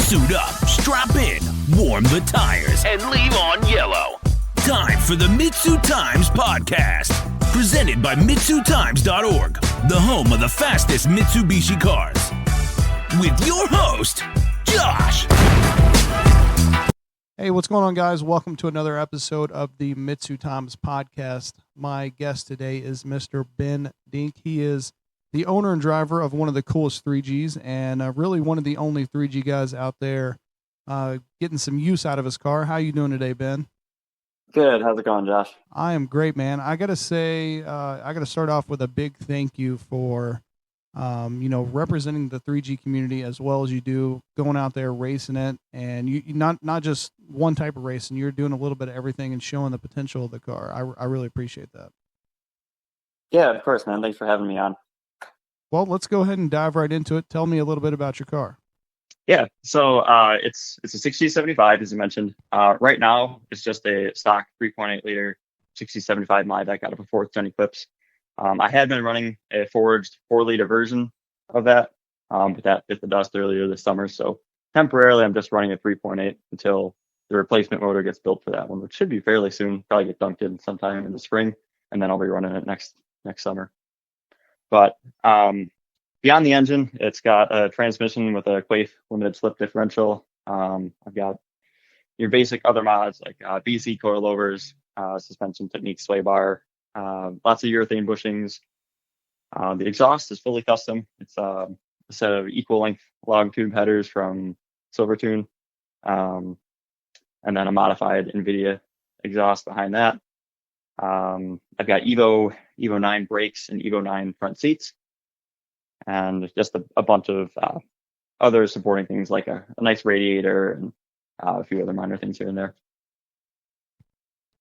Suit up, strap in, warm the tires, and leave on yellow. Time for the MitsuTimes podcast, presented by MitsuTimes.org, the home of the fastest Mitsubishi cars. With your host, Josh. Hey, what's going on, guys? Welcome to another episode of the MitsuTimes podcast. My guest today is Mr. Ben Dink. He is the owner and driver of one of the coolest 3Gs and really one of the only 3G guys out there getting some use out of his car. How you doing today, Ben? Good. How's it going, Josh? I am great, man. I got to say, I got to start off with a big thank you for, representing the 3G community as well as you do, going out there racing it, and you not just one type of racing. You're doing a little bit of everything and showing the potential of the car. I really appreciate that. Yeah, of course, man. Thanks for having me on. Well, let's go ahead and dive right into it. Tell me a little bit about your car. Yeah, so it's a 6075, as you mentioned. Right now, it's just a stock 3.8 liter 6075 Maybach out of a 4th gen Eclipse. I had been running a forged 4-liter version of that, but that bit the dust earlier this summer. So temporarily, I'm just running a 3.8 until the replacement motor gets built for that one, which should be fairly soon. Probably get dunked in sometime in the spring, and then I'll be running it next summer. But beyond the engine, it's got a transmission with a Quaife limited slip differential. I've got your basic other mods like BC coilovers, suspension technique sway bar, lots of urethane bushings. The exhaust is fully custom. It's a set of equal length log tube headers from Silvertune, and then a modified NVIDIA exhaust behind that. I've got Evo 9 brakes and Evo 9 front seats, and just a bunch of other supporting things like a nice radiator and a few other minor things here and there.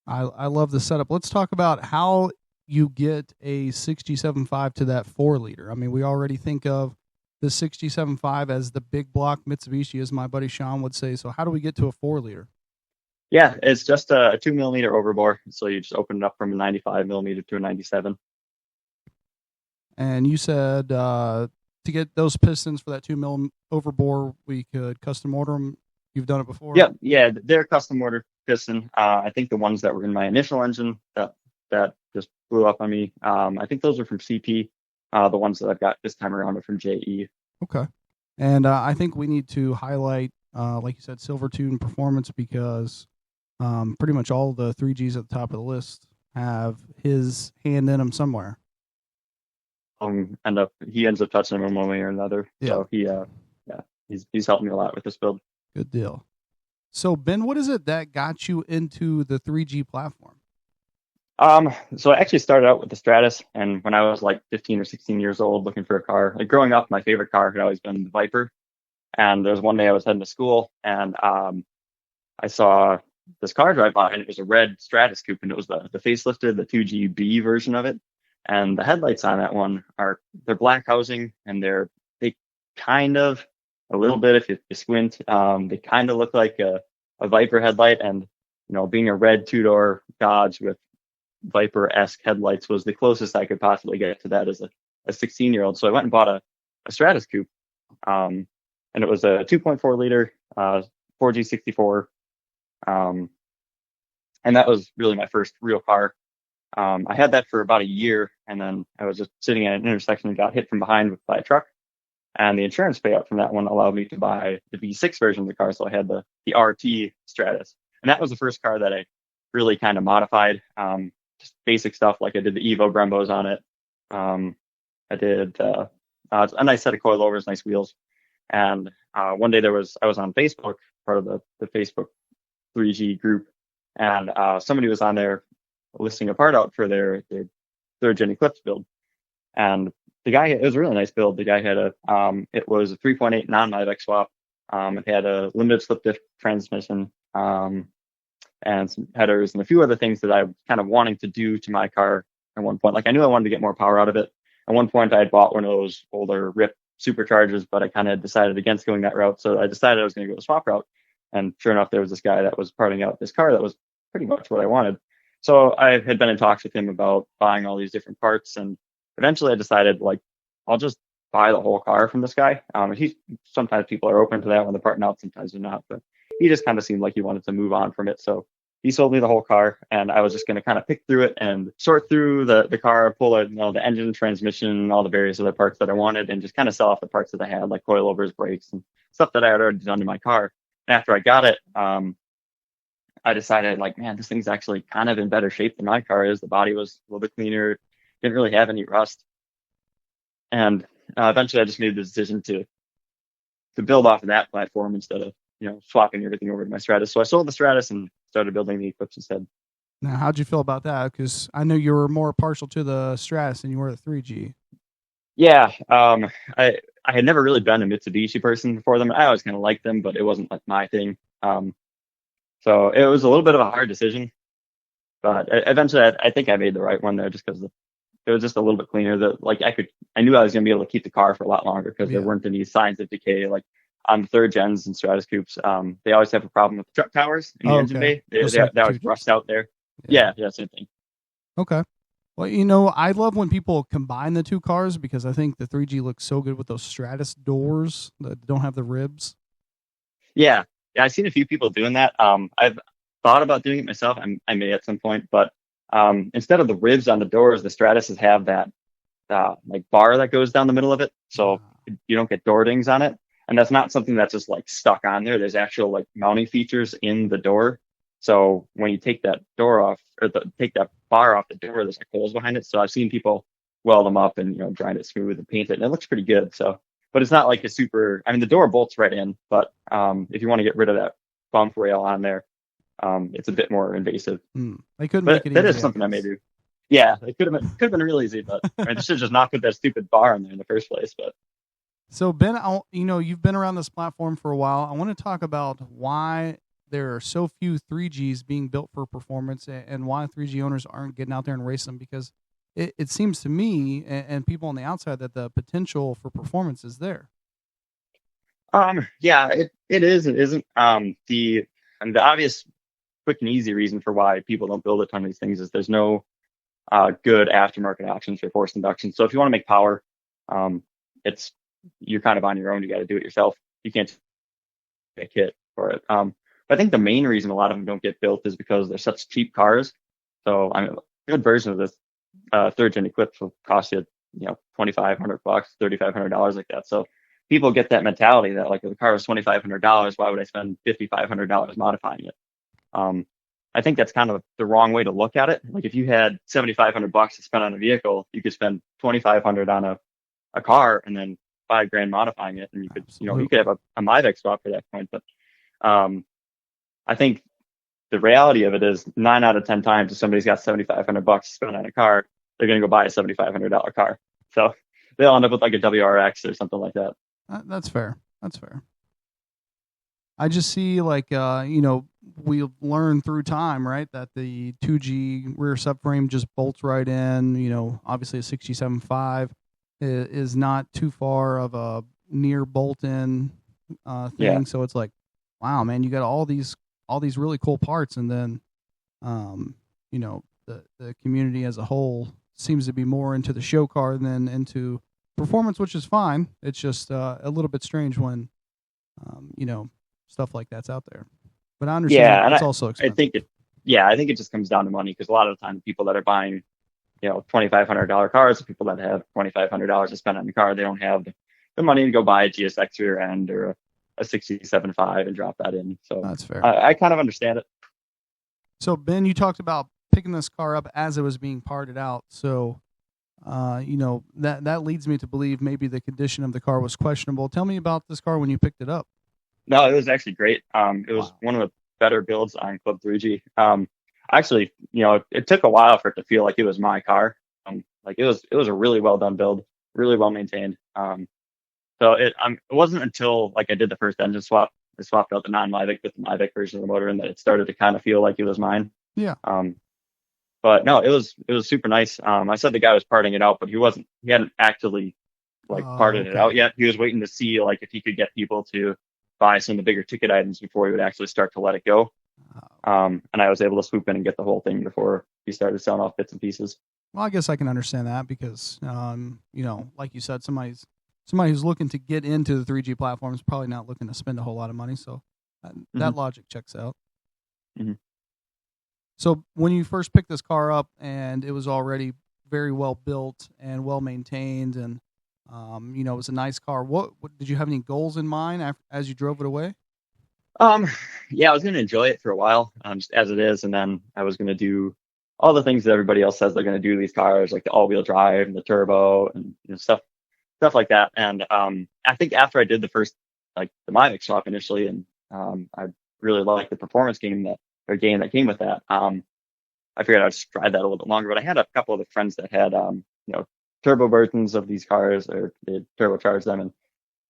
I love the setup. Let's talk about how you get a 67.5 to that 4-liter. I mean, we already think of the 67.5 as the big block Mitsubishi, as my buddy Sean would say. So how do we get to a 4-liter? Yeah, it's just a 2 millimeter overbore. So you just open it up from a 95 millimeter to a 97. And you said to get those pistons for that 2 mil overbore, we could custom order them. You've done it before? Yeah, they're custom ordered piston. I think the ones that were in my initial engine that just blew up on me, I think those are from CP. The ones that I've got this time around are from JE. Okay. And I think we need to highlight, like you said, Silvertune Performance, because pretty much all the 3Gs at the top of the list have his hand in them somewhere. He ends up touching them one way or another. Yeah. So he's helped me a lot with this build. Good deal. So Ben, what is it that got you into the 3G platform? So I actually started out with the Stratus, and when I was like 15 or 16 years old looking for a car, like growing up, my favorite car had always been the Viper. And there was one day I was heading to school, and I saw this car drive by, and it was a red Stratus coupe, and it was the facelifted, the 2GB version of it. And the headlights on that one they're black housing, and they kind of, a little bit if you squint, they kind of look like a Viper headlight. And, being a red 2-door Dodge with Viper-esque headlights was the closest I could possibly get to that as a 16-year-old. So I went and bought a Stratus coupe, and it was a 2.4 liter 4G64. And that was really my first real car. I had that for about a year, and then I was just sitting at an intersection and got hit from behind by a truck. And the insurance payout from that one allowed me to buy the V6 version of the car. So I had the RT Stratus. And that was the first car that I really kind of modified. Just basic stuff, like I did the Evo Brembos on it. I did a nice set of coilovers, nice wheels. And one day I was on Facebook, part of the Facebook 3G group. And somebody was on there listing a part out for their 3rd-gen Eclipse build. And the guy, it was a really nice build. The guy had it was a 3.8 non-Maybach swap. It had a limited slip diff transmission, and some headers and a few other things that I was kind of wanting to do to my car at one point. Like I knew I wanted to get more power out of it. At one point I had bought one of those older RIP superchargers, but I kind of decided against going that route. So I decided I was going to go the swap route. And sure enough, there was this guy that was parting out this car that was pretty much what I wanted. So I had been in talks with him about buying all these different parts, and eventually I decided, like, I'll just buy the whole car from this guy. Sometimes people are open to that when they're parting out, sometimes they're not, but he just kind of seemed like he wanted to move on from it. So he sold me the whole car, and I was just going to kind of pick through it and sort through the car, pull out, the engine, transmission, all the various other parts that I wanted, and just kind of sell off the parts that I had, like coilovers, brakes, and stuff that I had already done to my car. And after I got it, I decided, like, man, this thing's actually kind of in better shape than my car is. The body was a little bit cleaner, didn't really have any rust. And eventually I just made the decision to build off of that platform instead of, swapping everything over to my Stratus. So I sold the Stratus and started building the Eclipse instead. Now, how'd you feel about that? Because I know you were more partial to the Stratus than you were the 3G. Yeah. I had never really been a Mitsubishi person before them. I always kind of liked them, but it wasn't like my thing. So it was a little bit of a hard decision, but eventually I think I made the right one there, just because it was just a little bit cleaner. I knew I was going to be able to keep the car for a lot longer because there weren't any signs of decay. Like on the third gens and Stratus Coupes, they always have a problem with the truck towers in the engine bay. They always rust out there. Yeah, same thing. Okay. Well, I love when people combine the two cars because I think the 3G looks so good with those Stratus doors that don't have the ribs. Yeah, I've seen a few people doing that. I've thought about doing it myself. I may at some point, but instead of the ribs on the doors, the Stratuses have that like bar that goes down the middle of it, so you don't get door dings on it. And that's not something that's just like stuck on there. There's actual like mounting features in the door. So when you take that door off or take that bar off the door, there's like holes behind it. So I've seen people weld them up and grind it smooth and paint it, and it looks pretty good. So, but it's not like a super. I mean, the door bolts right in, but if you want to get rid of that bump rail on there, it's a bit more invasive. They couldn't but make it that easy, is something I may do. Yeah, it could have been real easy, but I should have just not put that stupid bar in there in the first place. But so Ben, you've been around this platform for a while. I want to talk about why there are so few 3Gs being built for performance and why 3G owners aren't getting out there and racing them, because it seems to me and people on the outside that the potential for performance is there. Yeah, it is. It isn't. The obvious quick and easy reason for why people don't build a ton of these things is there's no good aftermarket options for forced induction. So if you want to make power, you're kind of on your own. You got to do it yourself. You can't make a kit for it. But I think the main reason a lot of them don't get built is because they're such cheap cars. So a good version of this third gen Eclipse will cost you, $2,500, $3,500, like that. So people get that mentality that like if the car is $2,500, why would I spend $5,500 modifying it? I think that's kind of the wrong way to look at it. Like if you had $7,500 to spend on a vehicle, you could spend $2,500 on a car and then $5,000 modifying it, and you could you could have a MyVec swap for that point. But I think the reality of it is 9 out of 10 times if somebody's got $7,500 to spend on a car, they're going to go buy a $7,500 car. So they'll end up with like a WRX or something like that. That's fair. I just see we learn through time, right, that the 2G rear subframe just bolts right in. Obviously a 67.5 is not too far of a near bolt-in thing. Yeah. So it's like, wow, man, you got all these really cool parts, and then, the community as a whole seems to be more into the show car than into performance, which is fine. It's just a little bit strange when, stuff like that's out there. But I understand it's also expensive. I think it just comes down to money, because a lot of the time people that are buying, $2,500 cars, people that have $2,500 to spend on the car, they don't have the money to go buy a GSX rear end or a 67.5 and drop that in. So that's fair. I kind of understand it. So Ben, you talked about picking this car up as it was being parted out. So, that leads me to believe maybe the condition of the car was questionable. Tell me about this car when you picked it up. No, it was actually great. It was one of the better builds on Club 3G. Actually, it took a while for it to feel like it was my car. It was a really well done build, really well maintained. So it wasn't until I did the first engine swap, I swapped out the non-MyVic with the MyVic version of the motor, and that it started to kind of feel like it was mine. Yeah. But no, it was super nice. I said the guy was parting it out, but he hadn't actually parted it out yet. He was waiting to see if he could get people to buy some of the bigger ticket items before he would actually start to let it go. And I was able to swoop in and get the whole thing before he started selling off bits and pieces. Well, I guess I can understand that because, like you said, somebody's somebody who's looking to get into the 3G platform is probably not looking to spend a whole lot of money. So that logic checks out. Mm-hmm. So when you first picked this car up and it was already very well built and well maintained, and it was a nice car, what did you have any goals in mind as you drove it away? Yeah, I was going to enjoy it for a while, just as it is, and then I was going to do all the things that everybody else says they're going to do to these cars, like the all-wheel drive and the turbo and stuff like that. And I think after I did the first, like the Mavic swap initially, and I really liked the performance game that came with that. I figured I'd just try that a little bit longer. But I had a couple of the friends that had turbo versions of these cars, or they turbocharged them, and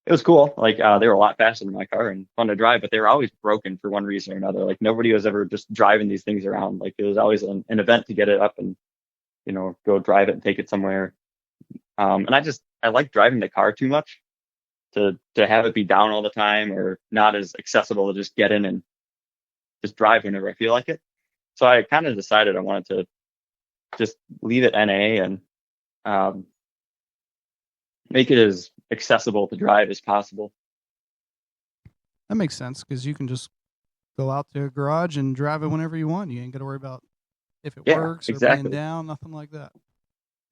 it was cool. Like they were a lot faster than my car and fun to drive, but they were always broken for one reason or another. Like nobody was ever just driving these things around. Like it was always an event to get it up and go drive it and take it somewhere. And I like driving the car too much to have it be down all the time or not as accessible to just get in and just drive whenever I feel like it. So I kind of decided I wanted to just leave it NA and make it as accessible to drive as possible. That makes sense, because you can just go out to a garage and drive it whenever you want. You ain't got to worry about if it works or being down, nothing like that.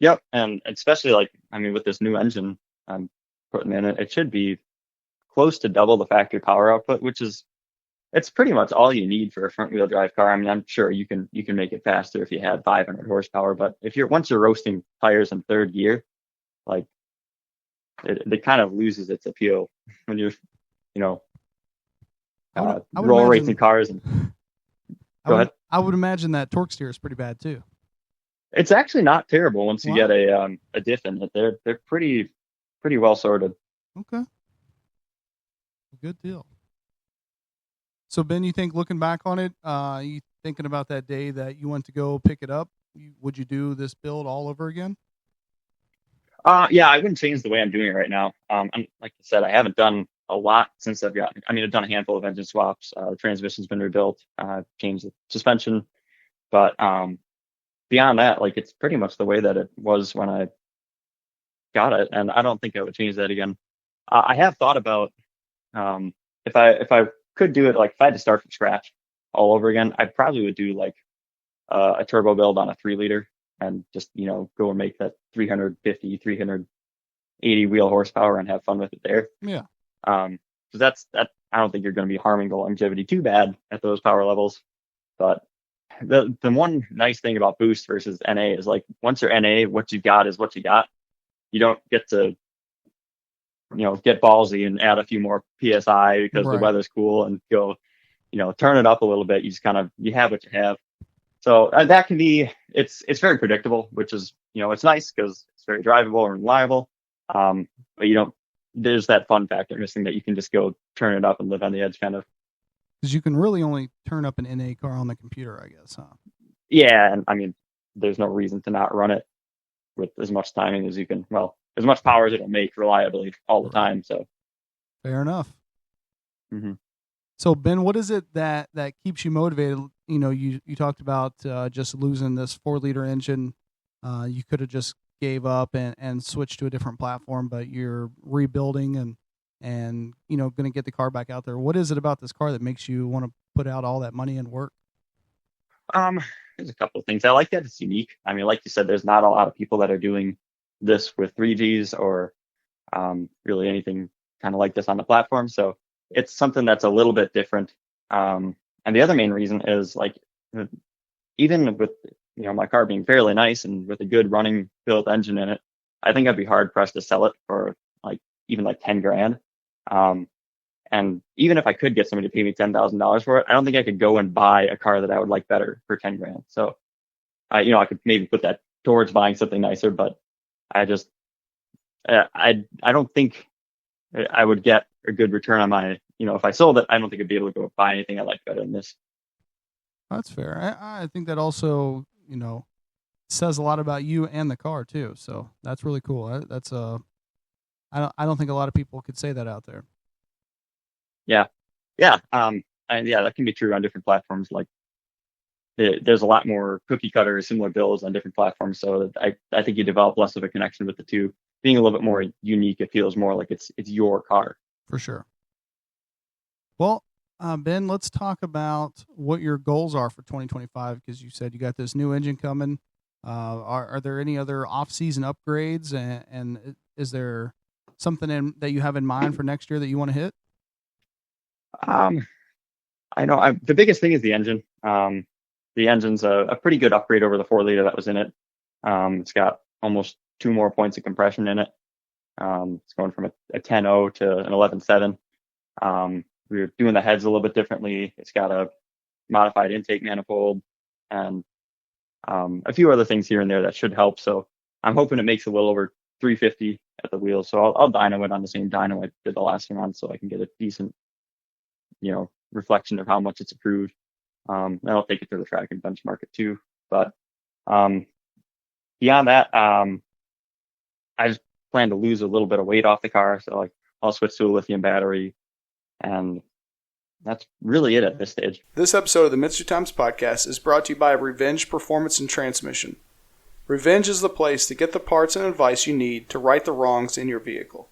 Yep, and especially with this new engine I'm putting in it should be close to double the factory power output, it's pretty much all you need for a front wheel drive car. I mean, I'm sure you can make it faster if you had 500 horsepower, but once you're roasting tires in third gear, like it kind of loses its appeal when you're, roll racing cars. And go ahead. I would imagine that torque steer is pretty bad too. It's actually not terrible once you get a diff in it. They're pretty well sorted. Okay, good deal. So Ben, you think looking back on it, you thinking about that day that you went to go pick it up? Would you do this build all over again? Yeah, I wouldn't change the way I'm doing it right now. And like I said, I haven't done a lot since I've done a handful of engine swaps. The transmission's been rebuilt. Changed the suspension, but beyond that, it's pretty much the way that it was when I got it, and I don't think I would change that again. I have thought about if I could do it, if I had to start from scratch all over again, I probably would do a turbo build on a 3-liter and just go and make that 350, 380 wheel horsepower and have fun with it there. Yeah. So that's that. I don't think you're going to be harming the longevity too bad at those power levels. But the one nice thing about boost versus NA is once you're NA, what you got is what you got. You don't get to get ballsy and add a few more PSI because the weather's cool and go turn it up a little bit. You just you have what you have. So that can be, it's very predictable, which is, it's nice because it's very drivable and reliable. But there's that fun factor missing that you can just go turn it up and live on the edge kind of. Because you can really only turn up an NA car on the computer, I guess, huh? Yeah, and there's no reason to not run it with as much timing as you can, as much power as it'll make reliably all the time. So fair enough. Mm-hmm. So Ben, what is it that keeps you motivated? You talked about just losing this 4-liter engine. You could have just gave up and switched to a different platform, but you're rebuilding and going to get the car back out there. What is it about this car that makes you want to put out all that money and work? There's a couple of things. I like that it's unique. Like you said, there's not a lot of people that are doing this with 3Gs or really anything kind of like this on the platform. So it's something that's a little bit different. And the other main reason is even with my car being fairly nice and with a good running built engine in it, I think I'd be hard pressed to sell it for even $10,000. And even if I could get somebody to pay me $10,000 for it, I don't think I could go and buy a car that I would like better for $10,000. So I could maybe put that towards buying something nicer, but I just I don't think I would get a good return on my, if I sold it, I don't think I'd be able to go buy anything I like better than this. That's fair. I think that also, says a lot about you and the car too. So that's really cool. That's I don't think a lot of people could say that out there. Yeah. And that can be true on different platforms. There's a lot more cookie cutter, similar builds on different platforms. So I think you develop less of a connection with the two. being a little bit more unique, it feels more like it's your car. For sure. Well, Ben, let's talk about what your goals are for 2025, because you said you got this new engine coming. Are there any other off-season upgrades, and is there something that you have in mind for next year that you want to hit? I know the biggest thing is the engine. The engine's a pretty good upgrade over the 4-liter that was in it. It's got almost 2 more points of compression in it. It's going from a 10.0 to an 11.7. We're doing the heads a little bit differently. It's got a modified intake manifold and a few other things here and there that should help. So I'm hoping it makes a little over 350 at the wheels. So I'll dyno it on the same dyno I did the last time on, so I can get a decent, reflection of how much it's improved. And I'll take it to the track and benchmark it too. But beyond that, I just plan to lose a little bit of weight off the car. So I'll switch to a lithium battery, and that's really it at this stage. This episode of the MitsuTimes podcast is brought to you by Revenge Performance and Transmission. Revenge is the place to get the parts and advice you need to right the wrongs in your vehicle.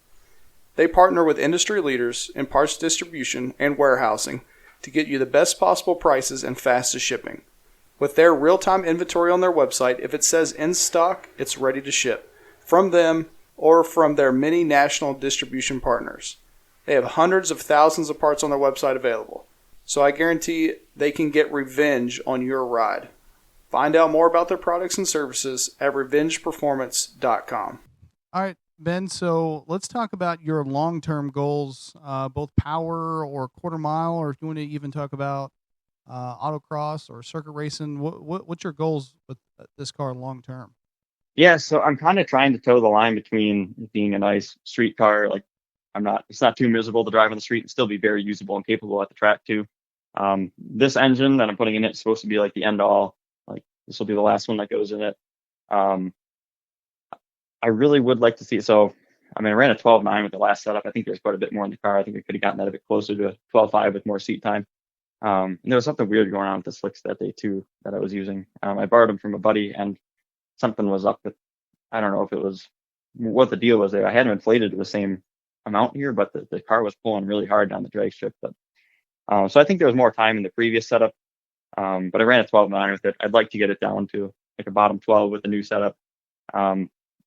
They partner with industry leaders in parts distribution and warehousing to get you the best possible prices and fastest shipping. With their real-time inventory on their website, if it says in stock, it's ready to ship from them or from their many national distribution partners. They have hundreds of thousands of parts on their website available, so I guarantee they can get revenge on your ride. Find out more about their products and services at revengeperformance.com. All right, Ben, so let's talk about your long-term goals, both power or quarter mile, or if you want to even talk about autocross or circuit racing. What's your goals with this car long-term? Yeah, so I'm kind of trying to toe the line between being a nice street car, it's not too miserable to drive on the street and still be very usable and capable at the track too. This engine that I'm putting in it is supposed to be like the end all. This will be the last one that goes in it. I really would like to see it. So, I ran a 12.9 with the last setup. I think there's quite a bit more in the car. I think I could have gotten that a bit closer to a 12.5 with more seat time. And there was something weird going on with the slicks that day too that I was using. I borrowed them from a buddy, and something was up with, I don't know if it was what the deal was there. I had them inflated to the same amount here, but the car was pulling really hard down the drag strip. But so I think there was more time in the previous setup. But I ran a 12.9 with it. I'd like to get it down to like a bottom 12 with the new setup.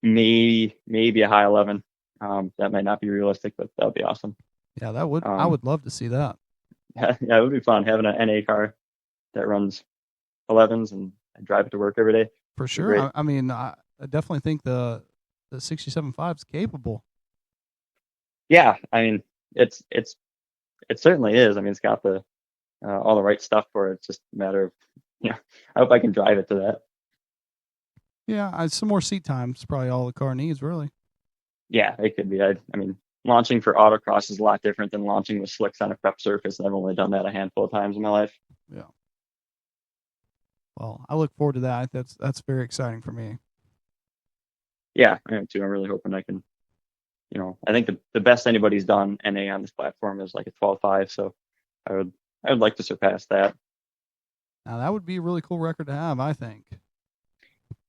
Maybe a high 11. That might not be realistic, but that would be awesome. Yeah, that would. I would love to see that. Yeah, it would be fun having an NA car that runs 11s and I drive it to work every day. For sure. I definitely think the 67.5 is capable. Yeah, it certainly is. It's got the all the right stuff for it. It's just a matter of, I hope I can drive it to that. Yeah, some more seat time is probably all the car needs, really. Yeah, it could be. Launching for autocross is a lot different than launching with slicks on a prep surface. I've only done that a handful of times in my life. Yeah. Well, I look forward to that. That's very exciting for me. Yeah, I am too. I'm really hoping I can, I think the best anybody's done NA on this platform is like a 12.5. So I would like to surpass that. Now that would be a really cool record to have, I think.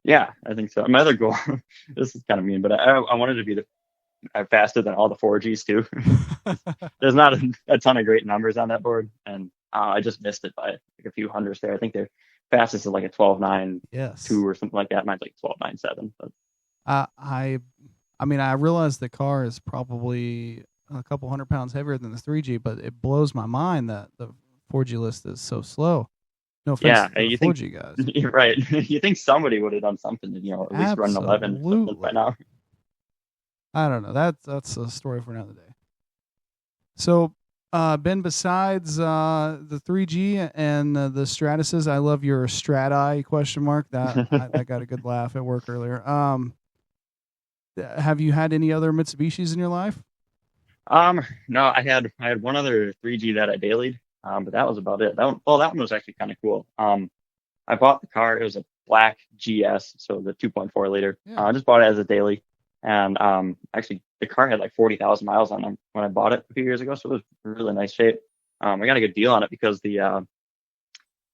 Yeah, I think so. My other goal, this is kind of mean, but I wanted to be faster than all the 4Gs too. There's not a ton of great numbers on that board, and I just missed it by like a few hundreds there. I think their fastest is like a 12.9, yes, 2 or something like that. Mine's like 12.97. But I realize the car is probably a couple 100 pounds heavier than the 3G, but it blows my mind that the 4G list is so slow. No offense to the 4G guys. You're right. You think somebody would have done something to, at least run an 11 by now. I don't know. That's a story for another day. So, Ben, besides the 3G and the Stratuses, I love your Strati ? That got a good laugh at work earlier. Have you had any other Mitsubishis in your life? No, I had one other 3G that I dailied, but that was about it. That one was actually kind of cool. I bought the car. It was a black GS, so the 2.4 liter. Yeah. I just bought it as a daily, and actually the car had like 40,000 miles on them when I bought it a few years ago, so it was in really nice shape. I got a good deal on it because the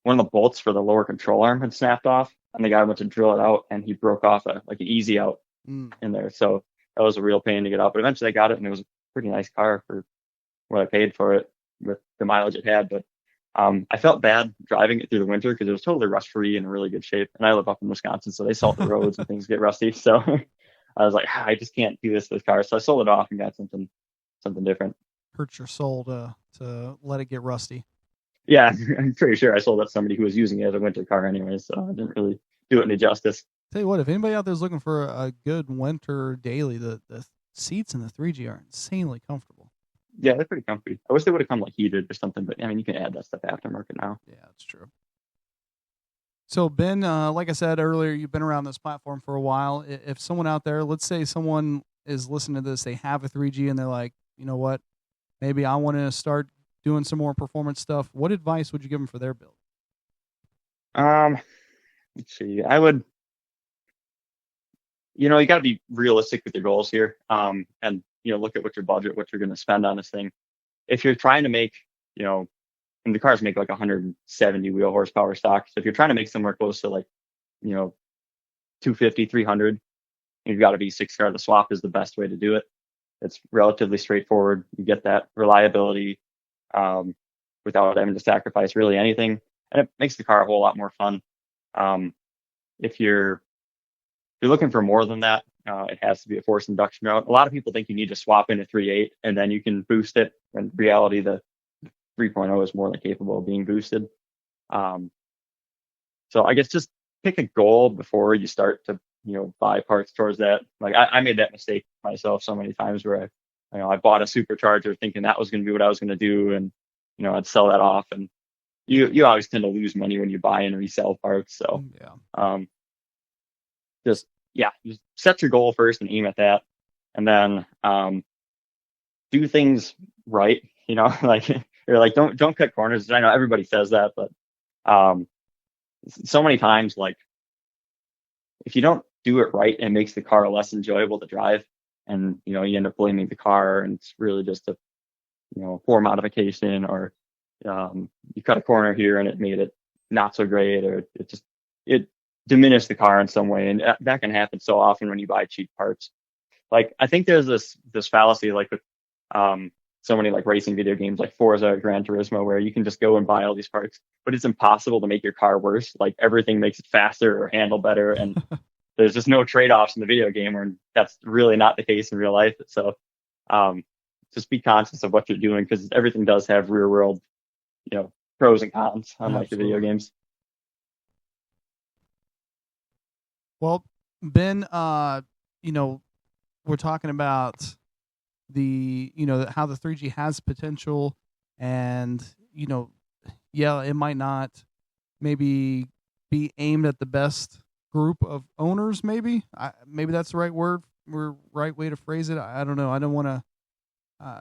one of the bolts for the lower control arm had snapped off, and the guy went to drill it out, and he broke off an easy out in there. So that was a real pain to get out. But eventually I got it, and it was a pretty nice car for what I paid for it with the mileage it had. But I felt bad driving it through the winter because it was totally rust free and in really good shape. And I live up in Wisconsin, so they salt the roads and things get rusty. So I was like, I just can't do this car. So I sold it off and got something different. Hurts your soul to let it get rusty. Yeah, I'm pretty sure I sold it to somebody who was using it as a winter car anyway, so I didn't really do it any justice. Tell you what, if anybody out there is looking for a good winter daily, the seats in the 3G are insanely comfortable. Yeah, they're pretty comfy. I wish they would have come like heated or something, but I mean, you can add that stuff aftermarket now. Yeah, that's true. So Ben, like I said earlier, you've been around this platform for a while. If someone out there, let's say someone is listening to this, they have a 3G and they're like, you know what, maybe I want to start doing some more performance stuff. What advice would you give them for their build? Let's see. I would, you got to be realistic with your goals here. And look at what your budget, what you're going to spend on this thing. If you're trying to make, and the cars make like 170 wheel horsepower stock. So if you're trying to make somewhere close to like, 250, 300, you've got a V6 car. The swap is the best way to do it. It's relatively straightforward. You get that reliability without having to sacrifice really anything. And it makes the car a whole lot more fun. If you're looking for more than that, it has to be a forced induction route. A lot of people think you need to swap in a 3.8 and then you can boost it. In reality, the 3.0 is more than capable of being boosted. So I guess just pick a goal before you start to, buy parts towards that. Like I made that mistake myself so many times where I bought a supercharger thinking that was going to be what I was going to do. And, I'd sell that off, and you always tend to lose money when you buy and resell parts. So, just set your goal first and aim at that. And then, do things right, like you're like, don't cut corners. I know everybody says that, but, so many times, like if you don't do it right, it makes the car less enjoyable to drive. And, you end up blaming the car, and it's really just a, poor modification, or, you cut a corner here and it made it not so great, or it diminished the car in some way. And that can happen so often when you buy cheap parts. Like, I think there's this fallacy, like with, so many like racing video games like Forza, Gran Turismo, where you can just go and buy all these parts, but it's impossible to make your car worse. Like everything makes it faster or handle better. And there's just no trade-offs in the video game, or that's really not the case in real life. So, just be conscious of what you're doing, because everything does have real world, pros and cons, unlike the video games. Well, Ben, we're talking about the, how the 3G has potential, and, it might not maybe be aimed at the best group of owners. Maybe that's the right word, or right way to phrase it. I don't know. I don't want to,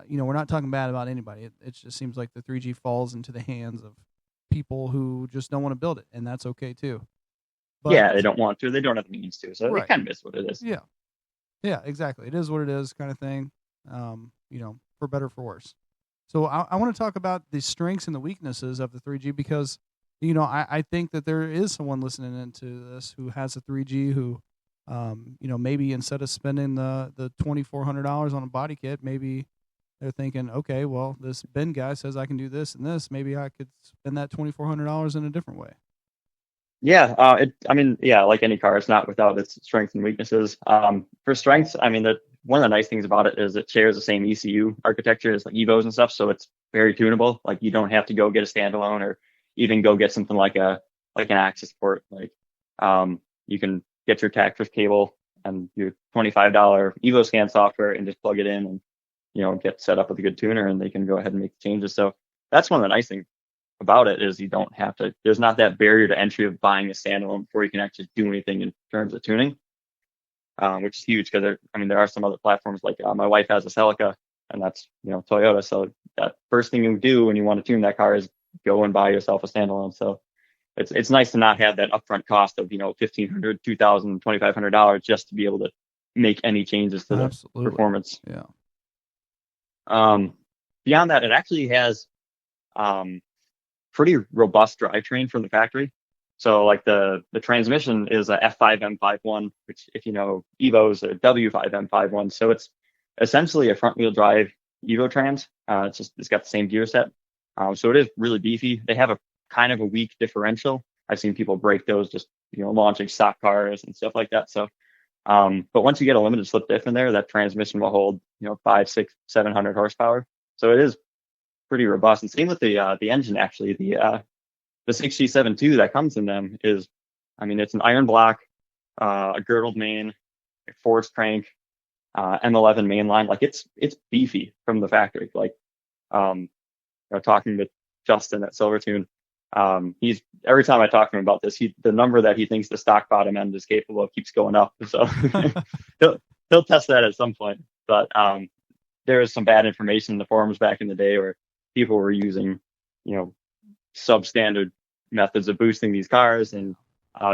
we're not talking bad about anybody. It just seems like the 3G falls into the hands of people who just don't want to build it, and that's okay too. But, yeah, they don't want to. They don't have the means to. So right. It kind of is what it is. Yeah. Yeah, exactly. It is what it is, kind of thing. For better or for worse. So I want to talk about the strengths and the weaknesses of the 3G, because, I think that there is someone listening into this who has a 3G who, maybe instead of spending the $2,400 on a body kit, maybe they're thinking, okay, well, this Ben guy says I can do this and this. Maybe I could spend that $2,400 in a different way. Yeah, like any car, it's not without its strengths and weaknesses. For strengths, one of the nice things about it is it shares the same ECU architecture as like Evos and stuff, so it's very tunable. Like you don't have to go get a standalone, or even go get something like an access port. Like you can get your Tactris cable and your $25 Evo scan software and just plug it in, and get set up with a good tuner, and they can go ahead and make the changes. So that's one of the nice things about it, is you don't have to, there's not that barrier to entry of buying a standalone before you can actually do anything in terms of tuning, which is huge, because there are some other platforms, like my wife has a Celica, and that's Toyota. So that first thing you do when you want to tune that car is go and buy yourself a standalone. So it's nice to not have that upfront cost of $1,500, $2,000, $2,500 just to be able to make any changes to the performance. Yeah. Beyond that, it actually has pretty robust drivetrain from the factory. So like the transmission is a F5M51, which if you know Evo's a W5M51. So it's essentially a front wheel drive Evo trans. It's got the same gear set. So it is really beefy. They have a kind of a weak differential. I've seen people break those just, launching stock cars and stuff like that. So, but once you get a limited slip diff in there, that transmission will hold, 500, 600, 700 horsepower. So it is pretty robust. And same with the engine, actually. The 6G72 that comes in them is, it's an iron block, a girdled main, a forged crank, M11 mainline. Like it's beefy from the factory. Like, talking with Justin at Silvertune, he's every time I talk to him about this, the number that he thinks the stock bottom end is capable of keeps going up. So he'll test that at some point. But there is some bad information in the forums back in the day where people were using, substandard methods of boosting these cars, and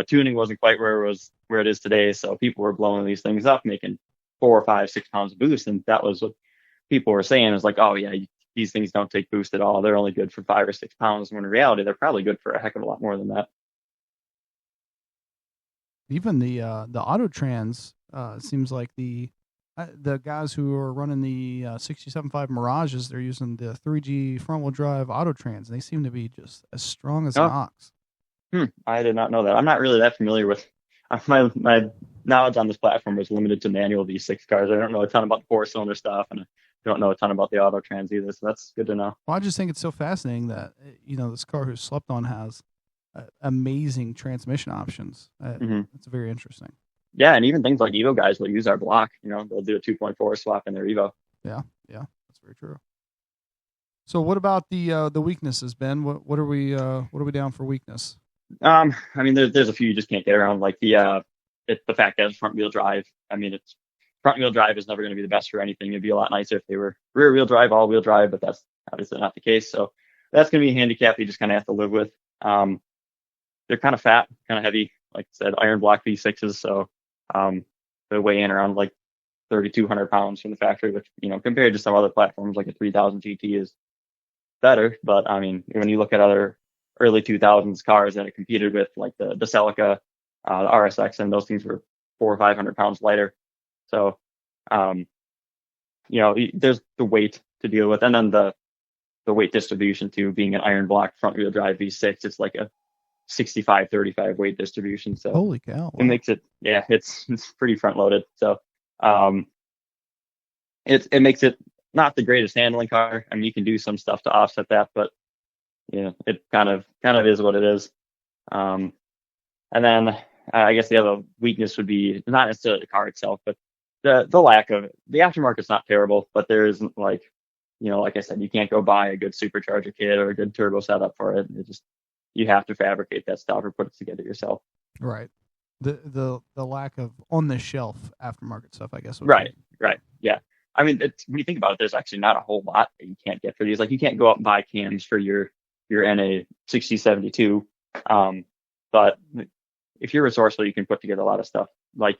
tuning wasn't quite where it is today. So people were blowing these things up, making 4 or 5, 6 pounds of boost, and that was what people were saying. Is like, oh yeah, these things don't take boost at all. They're only good for 5 or 6 pounds. When in reality, they're probably good for a heck of a lot more than that. Even the auto trans seems like the guys who are running the 67.5 Mirages, they're using the 3G front wheel drive auto trans, and they seem to be just as strong as an ox. I did not know that. I'm not really that familiar with my knowledge on this platform was limited to manual V6 cars. I don't know a ton about the 4-cylinder stuff, and I don't know a ton about the auto trans either. So that's good to know. Well, I just think it's so fascinating that this car who slept on has amazing transmission options. It's very interesting. Yeah, and even things like Evo guys will use our block. They'll do a 2.4 swap in their Evo. Yeah, that's very true. So, what about the weaknesses, Ben? What are we down for weakness? There's a few you just can't get around, like the fact that it's front wheel drive. It's front wheel drive is never going to be the best for anything. It'd be a lot nicer if they were rear wheel drive, all wheel drive, but that's obviously not the case. So that's going to be a handicap you just kind of have to live with. They're kind of fat, kind of heavy, like I said, iron block V6s. So they weigh in around like 3,200 pounds from the factory, which, compared to some other platforms like a 3000 GT is better. But when you look at other early 2000s cars that it competed with, like the Celica, the RSX, and those things were 400 or 500 pounds lighter. So, there's the weight to deal with. And then the weight distribution too, being an iron block front wheel drive V6, it's like a 65-35 weight distribution. So holy cow. Wow. It makes it, it's pretty front loaded. So, it makes it not the greatest handling car. You can do some stuff to offset that, but it kind of is what it is. And then I guess the other weakness would be not necessarily the car itself, but the lack of the aftermarket's not terrible, but there isn't like I said, you can't go buy a good supercharger kit or a good turbo setup for it. You have to fabricate that stuff or put it together yourself. Right. The lack of on the shelf aftermarket stuff, I guess. Right. Yeah. When you think about it, there's actually not a whole lot that you can't get for these. Like you can't go out and buy cams for your NA 6072. But if you're resourceful, you can put together a lot of stuff. Like,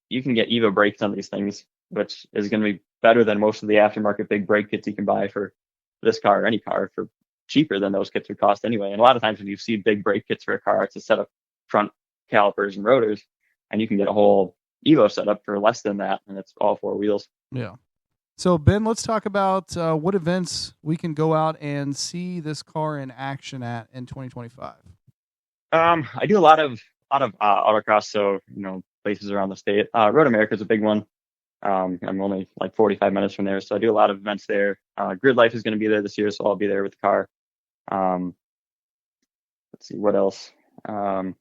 you can get Evo brakes on these things, which is going to be better than most of the aftermarket big brake kits you can buy for this car or any car for cheaper than those kits would cost anyway. And a lot of times when you see big brake kits for a car, it's a set of front calipers and rotors, and you can get a whole Evo setup for less than that, and it's all 4 wheels. Yeah. So Ben, let's talk about what events we can go out and see this car in action at in 2025. I do a lot of autocross, so places around the state. Road America is a big one. I'm only like 45 minutes from there, so I do a lot of events there. Grid Life is going to be there this year, so I'll be there with the car. Let's see what else. I'll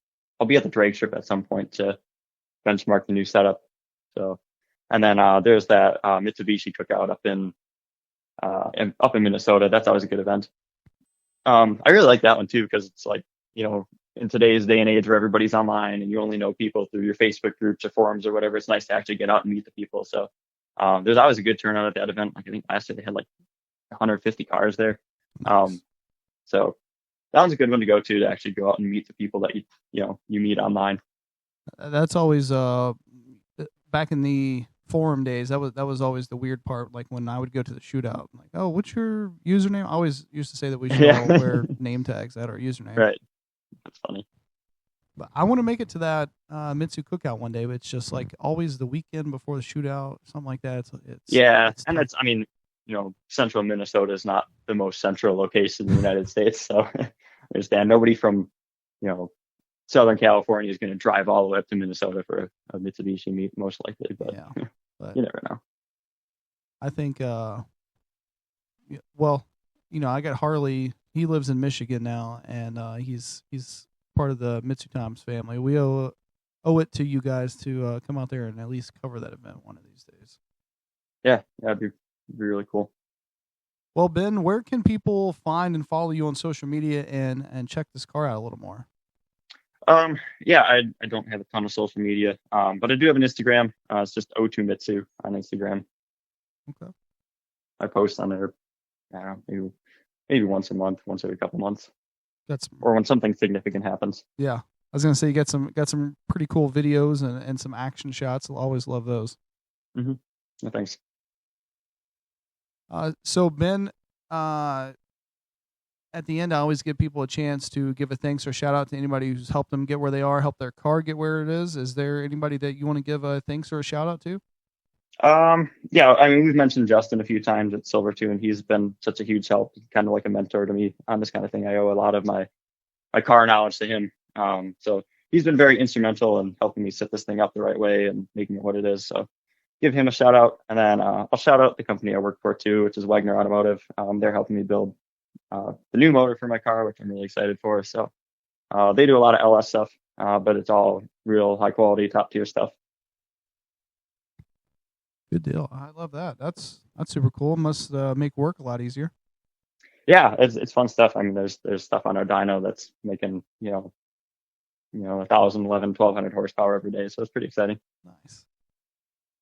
be at the drag strip at some point to benchmark the new setup. So, and then there's that Mitsubishi cookout up in Minnesota. That's always a good event. I really like that one too, because it's like, in today's day and age where everybody's online and you only know people through your Facebook groups or forums or whatever, it's nice to actually get out and meet the people. So there's always a good turnout at that event. Like I think last year they had like 150 cars there. Nice. So that one's a good one to go to actually go out and meet the people that you meet online. That's always back in the forum days. That was always the weird part. Like when I would go to the shootout, I'm like, oh, what's your username? I always used to say that we should all wear name tags at our username. Right. That's funny. But I want to make it to that Mitsu cookout one day, but it's just like always the weekend before the shootout, something like that. It's and it's, I mean, central Minnesota is not the most central location in the United States. So I understand nobody from, Southern California is going to drive all the way up to Minnesota for a Mitsubishi meet, most likely. But, but you never know. I think, I got Harley. He lives in Michigan now, and he's part of the MitsuTimes family. We owe it to you guys to come out there and at least cover that event one of these days. Yeah, that'd be really cool. Well, Ben, where can people find and follow you on social media and check this car out a little more? I don't have a ton of social media, but I do have an Instagram. It's just O2Mitsu on Instagram. Okay. I post on there, I don't know, maybe once a month, once every couple months. Or when something significant happens. Yeah. I was going to say you got some pretty cool videos and some action shots. I'll always love those. Mm-hmm. No, thanks. So Ben, at the end, I always give people a chance to give a thanks or shout out to anybody who's helped them get where they are, help their car get where it is. Is there anybody that you want to give a thanks or a shout out to? We've mentioned Justin a few times at Silvertune, and he's been such a huge help, kind of like a mentor to me on this kind of thing. I owe a lot of my car knowledge to him. So he's been very instrumental in helping me set this thing up the right way and making it what it is. So give him a shout out. And then I'll shout out the company I work for too, which is Wagner Automotive. They're helping me build the new motor for my car, which I'm really excited for. So they do a lot of LS stuff, but it's all real high quality, top tier stuff. Good deal. I love that. That's super cool. Must make work a lot easier. Yeah, it's fun stuff. I mean, there's stuff on our dyno that's making 1,000, 1,100, 1,200 horsepower every day. So it's pretty exciting. Nice.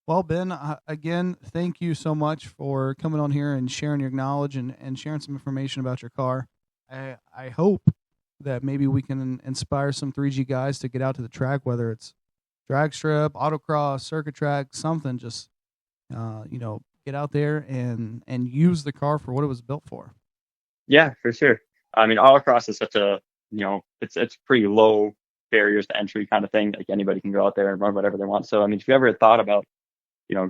Well, Ben, again, thank you so much for coming on here and sharing your knowledge and sharing some information about your car. I hope that maybe we can inspire some 3G guys to get out to the track, whether it's drag strip, autocross, circuit track, something. Just get out there and use the car for what it was built for. Yeah, for sure. I mean, autocross is such a, it's pretty low barriers to entry kind of thing. Like anybody can go out there and run whatever they want. So, I mean, if you ever thought about,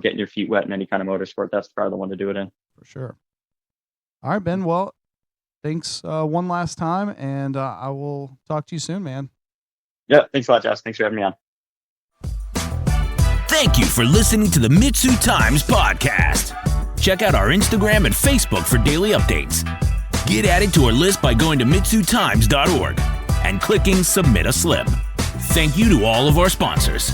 getting your feet wet in any kind of motorsport, that's probably the one to do it in. For sure. All right, Ben. Well, thanks one last time, and I will talk to you soon, man. Yeah, thanks a lot, Jess. Thanks for having me on. Thank you for listening to the MitsuTimes podcast. Check out our Instagram and Facebook for daily updates. Get added to our list by going to MitsuTimes.org and clicking Submit a Slip. Thank you to all of our sponsors.